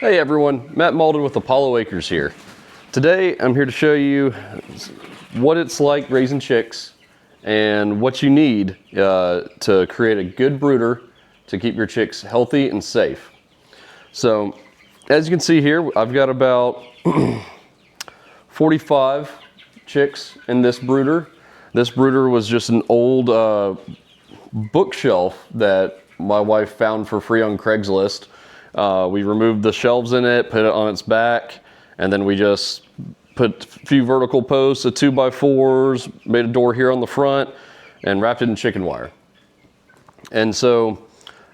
Hey everyone, Matt Malden with Apollo Acres here. Today I'm here to show you what it's like raising chicks and what you need to create a good brooder to keep your chicks healthy and safe. So as you can see here, I've got about 45 chicks in this brooder. This brooder was just an old bookshelf that my wife found for free on Craigslist. We removed the shelves in it, put it on its back, and then we just put a few vertical posts, 2x4s, made a door here on the front, and wrapped it in chicken wire. And so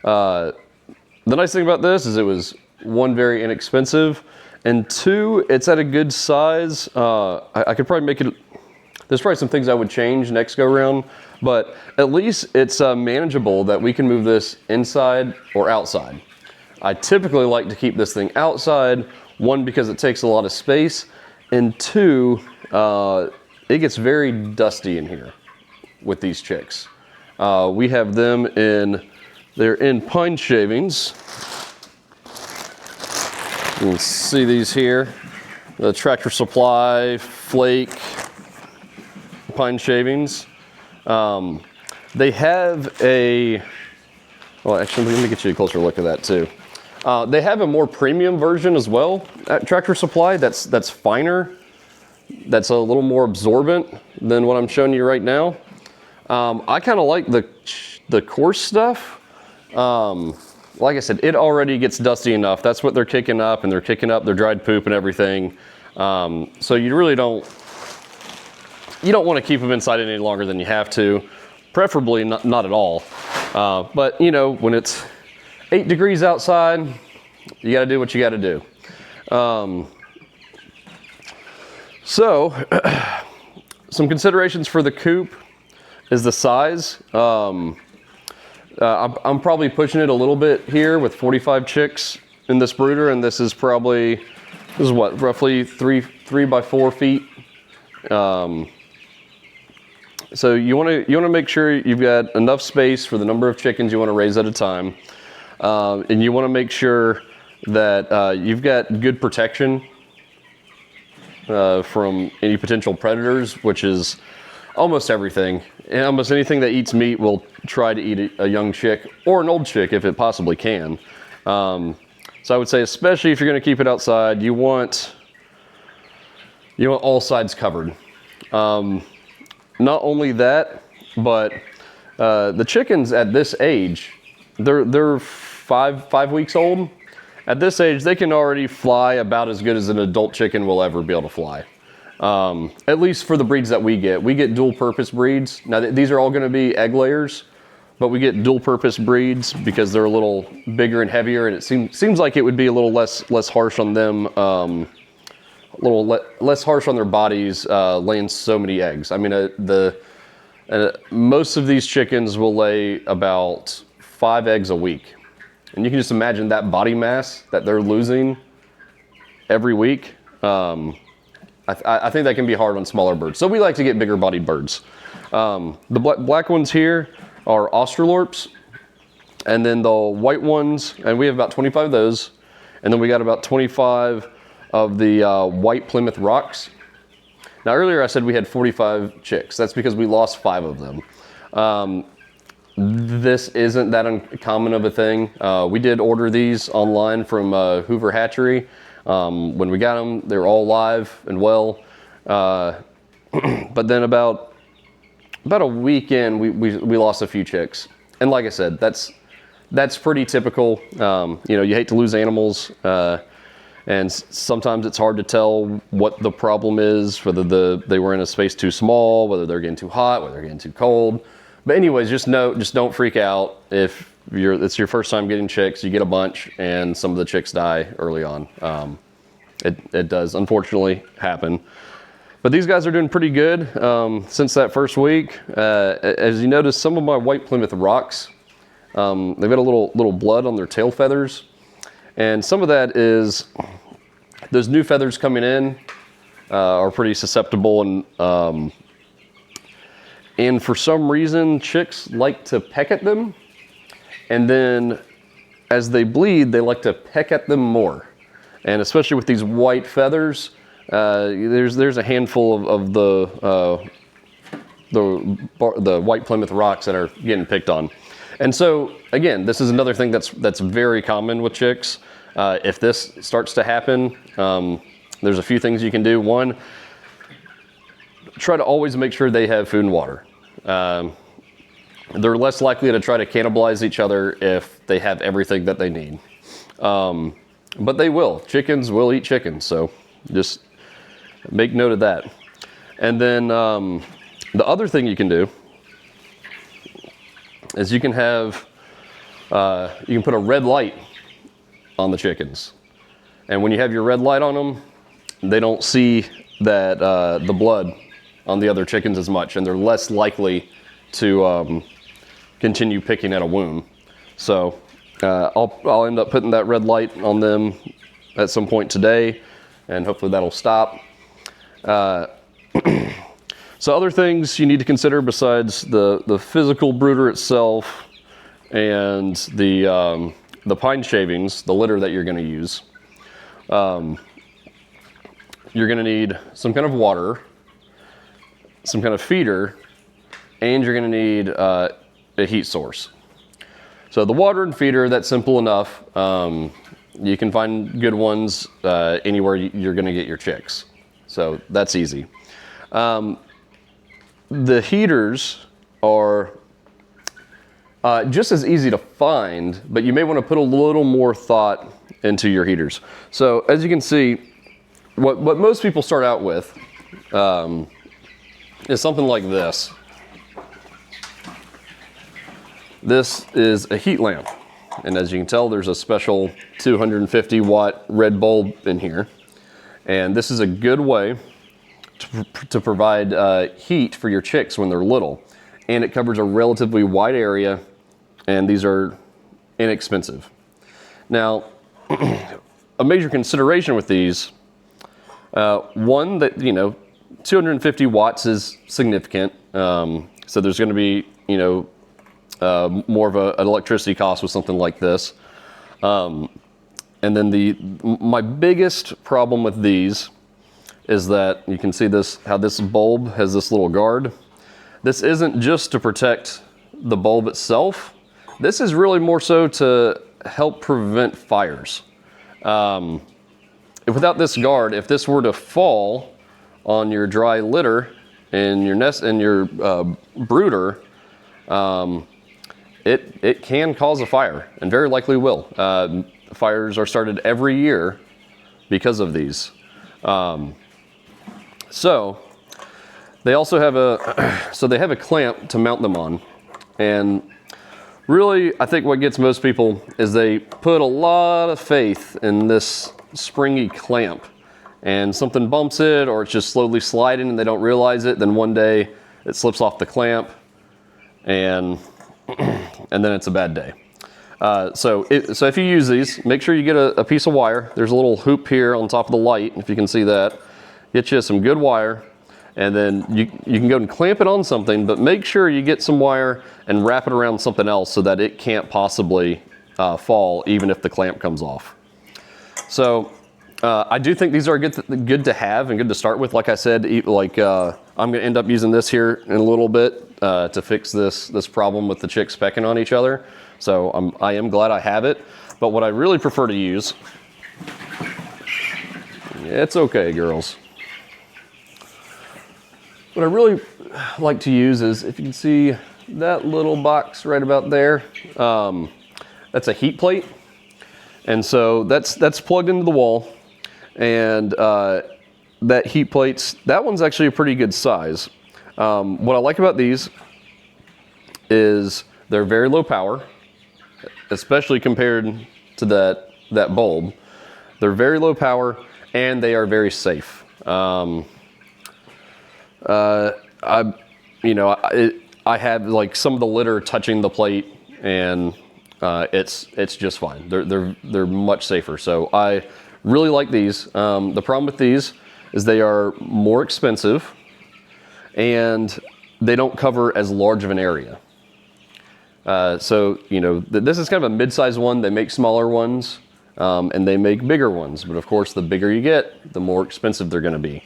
the nice thing about this is it was, one, very inexpensive, and two, it's at a good size. I could probably make it, there's probably some things I would change next go around, but at least it's manageable that we can move this inside or outside. I typically like to keep this thing outside, one, because it takes a lot of space, and two, it gets very dusty in here with these chicks. We have them they're in pine shavings. You can see these here, the Tractor Supply Flake pine shavings. They have well, actually, let me get you a closer look at that too. They have a more premium version as well at Tractor Supply that's finer, that's a little more absorbent than what I'm showing you right now. I kind of like the coarse stuff. Like I said, it already gets dusty enough. That's what they're kicking up, and they're kicking up their dried poop and everything. So you really don't want to keep them inside any longer than you have to, preferably not at all. But you know, when it's 8 degrees outside, you got to do what you got to do. So some considerations for the coop is the size. I'm probably pushing it a little bit here with 45 chicks in this brooder, and this is what, roughly 3 by 4 feet. So you want to make sure you've got enough space for the number of chickens you want to raise at a time. And you want to make sure that you've got good protection from any potential predators, which is almost everything. And almost anything that eats meat will try to eat a young chick or an old chick if it possibly can. So I would say, especially if you're going to keep it outside, you want all sides covered. Not only that, but the chickens at this age, they're five weeks old. At this age, they can already fly about as good as an adult chicken will ever be able to fly. At least for the breeds that we get. We get dual purpose breeds. Now these are all going to be egg layers, but we get dual purpose breeds because they're a little bigger and heavier, and it seems like it would be a little less harsh on them, a little less harsh on their bodies, laying so many eggs. I mean, most of these chickens will lay about 5 eggs a week. And you can just imagine that body mass that they're losing every week. I think that can be hard on smaller birds. So we like to get bigger bodied birds. The black ones here are Australorps. And then the white ones, and we have about 25 of those. And then we got about 25 of the white Plymouth Rocks. Now earlier I said we had 45 chicks. That's because we lost 5 of them. This isn't that uncommon of a thing. We did order these online from Hoover Hatchery. When we got them, they were all live and well. But then about a week in, we lost a few chicks. And like I said, that's pretty typical. You hate to lose animals. And sometimes it's hard to tell what the problem is, whether they were in a space too small, whether they're getting too hot, whether they're getting too cold. But anyways, just don't freak out if it's your first time getting chicks. You get a bunch and some of the chicks die early on. It does unfortunately happen. But these guys are doing pretty good since that first week. As you notice, some of my white Plymouth Rocks, they've got a little blood on their tail feathers. And some of that is those new feathers coming in are pretty susceptible, and for some reason chicks like to peck at them, and then as they bleed they like to peck at them more. And especially with these white feathers, there's a handful of the white Plymouth Rocks that are getting picked on. And so again, this is another thing that's very common with chicks. If this starts to happen, there's a few things you can do. One, try to always make sure they have food and water. They're less likely to try to cannibalize each other if they have everything that they need. But they will. Chickens will eat chickens, so just make note of that. And then the other thing you can do is you can have, you can put a red light on the chickens. And when you have your red light on them, they don't see that the blood on the other chickens as much, and they're less likely to continue picking at a wound. So I'll end up putting that red light on them at some point today, and hopefully that'll stop. So other things you need to consider besides the physical brooder itself and the pine shavings, the litter that you're going to use. You're going to need some kind of water, some kind of feeder, and you're going to need a heat source. So the water and feeder, that's simple enough. You can find good ones anywhere you're going to get your chicks. So that's easy. The heaters are just as easy to find, but you may want to put a little more thought into your heaters. So as you can see, what most people start out with is something like this. This is a heat lamp, and as you can tell, there's a special 250 watt red bulb in here, and this is a good way to provide heat for your chicks when they're little, and it covers a relatively wide area, and these are inexpensive. Now, a major consideration with these, one, that 250 watts is significant, so there's going to be more of an electricity cost with something like this. And then my biggest problem with these is that you can see how this bulb has this little guard. This isn't just to protect the bulb itself. This is really more so to help prevent fires. Without this guard, if this were to fall on your dry litter in your nest and your brooder, it can cause a fire, and very likely will. Fires are started every year because of these. So they also have a clamp to mount them on, and really I think what gets most people is they put a lot of faith in this springy clamp, and something bumps it, or it's just slowly sliding and they don't realize it. Then one day it slips off the clamp, and then it's a bad day. So if you use these, make sure you get a piece of wire. There's a little hoop here on top of the light, if you can see that. Get you some good wire, and then you can go and clamp it on something, but make sure you get some wire and wrap it around something else so that it can't possibly fall even if the clamp comes off. So I do think these are good to have and good to start with. Like I said, I'm going to end up using this here in a little bit to fix this problem with the chicks pecking on each other. So I am glad I have it. But what I really prefer to use, it's okay, girls. What I really like to use is, if you can see that little box right about there, that's a heat plate. And so that's plugged into the wall. And that heat plate's, that one's actually a pretty good size. What I like about these is they're very low power, especially compared to that bulb. They're very low power, and they are very safe. I have like some of the litter touching the plate, and it's just fine. They're much safer. So I really like these. The problem with these is they are more expensive, and they don't cover as large of an area. So this is kind of a mid-sized one. They make smaller ones, and they make bigger ones. But of course, the bigger you get, the more expensive they're going to be.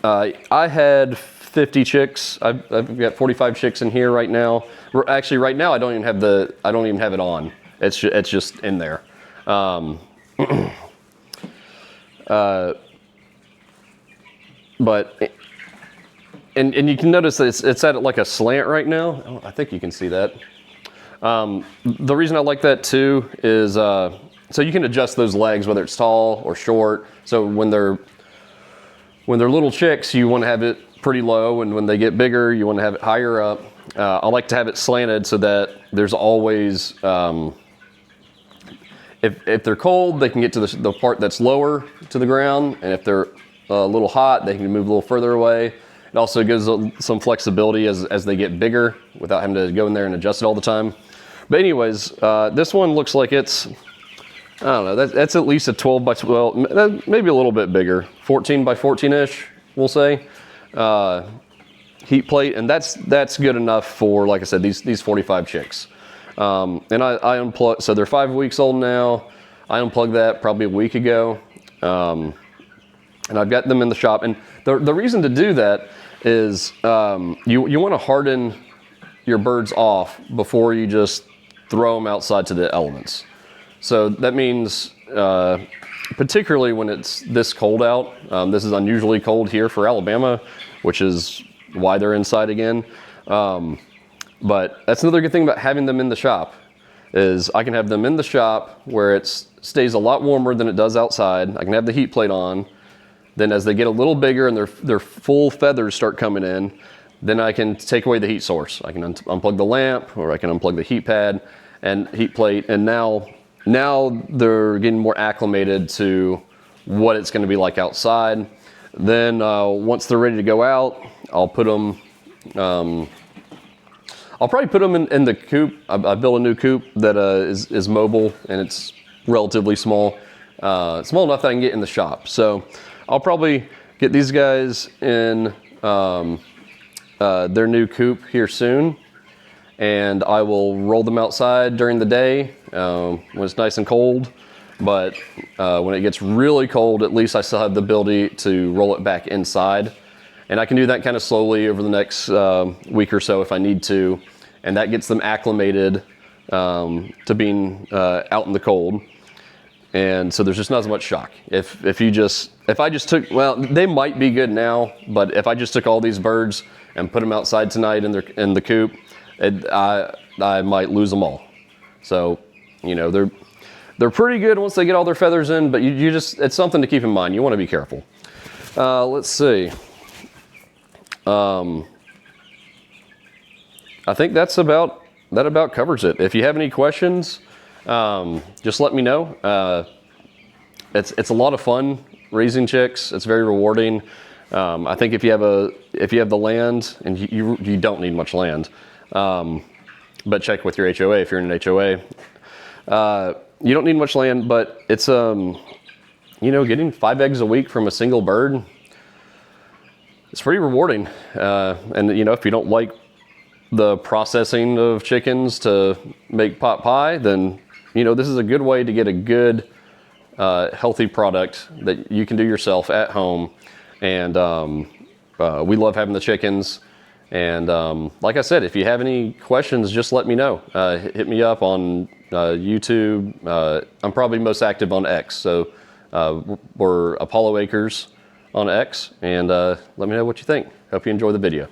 I had 50 chicks. I've got 45 chicks in here right now. Actually, right now I don't even have it on. It's just in there. But you can notice that it's at like a slant right now. I think you can see that. The reason I like that too is so you can adjust those legs whether it's tall or short. So when they're little chicks, you want to have it pretty low, and when they get bigger, you want to have it higher up. I like to have it slanted so that there's always, if they're cold, they can get to the part that's lower to the ground, and if they're a little hot, they can move a little further away. It also gives some flexibility as they get bigger without having to go in there and adjust it all the time. But anyways, this one looks like it's, I don't know, that's at least a 12 by 12, maybe a little bit bigger, 14 by 14-ish, we'll say. Heat plate, and that's good enough for, like I said, these 45 chicks. And I unplugged, so they're 5 weeks old now. I unplugged that probably a week ago. And I've got them in the shop. And the reason to do that is you want to harden your birds off before you just throw them outside to the elements. So that means, particularly when it's this cold out, this is unusually cold here for Alabama, which is why they're inside again. But that's another good thing about having them in the shop, is I can have them in the shop where it stays a lot warmer than it does outside. I can have the heat plate on. Then as they get a little bigger and their full feathers start coming in, then I can take away the heat source. I can unplug the lamp, or I can unplug the heat pad and heat plate, and now they're getting more acclimated to what it's going to be like outside. Then once they're ready to go out, I'll put them, I'll probably put them in the coop. I built a new coop that is mobile, and it's relatively small. Small enough that I can get in the shop. So I'll probably get these guys in their new coop here soon, and I will roll them outside during the day when it's nice and cold. But when it gets really cold, at least I still have the ability to roll it back inside. And I can do that kind of slowly over the next week or so if I need to. And that gets them acclimated to being out in the cold. And so there's just not as much shock. If I just took, well, they might be good now, but if I just took all these birds and put them outside tonight in the coop, I might lose them all. So, you know, they're pretty good once they get all their feathers in, but you just, it's something to keep in mind. You want to be careful. Let's see. I think that about covers it. If you have any questions, just let me know. It's a lot of fun raising chicks. It's very rewarding. I think if you have the land, and you don't need much land, but check with your HOA if you're in an HOA. You don't need much land, but it's getting 5 eggs a week from a single bird, it's pretty rewarding. And if you don't like the processing of chickens to make pot pie, then this is a good way to get a good healthy product that you can do yourself at home. And we love having the chickens. And like I said, if you have any questions, just let me know. Hit me up on YouTube. I'm probably most active on X, so we're Apollo Acres on X. And let me know what you think. Hope you enjoy the video.